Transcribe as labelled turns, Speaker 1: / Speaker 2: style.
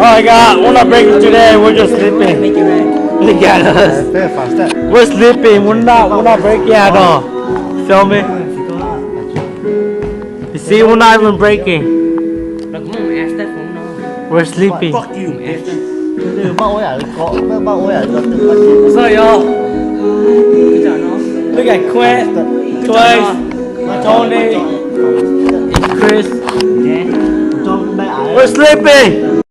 Speaker 1: my God, we're not breaking today. We're just sleeping. Look at us. We're sleeping. We're not breaking at all. Feel me? You see, we're not even breaking. We're sleeping.
Speaker 2: Fuck you, man.
Speaker 1: Look at Quint, Twice, Tony, Chris. We're sleeping.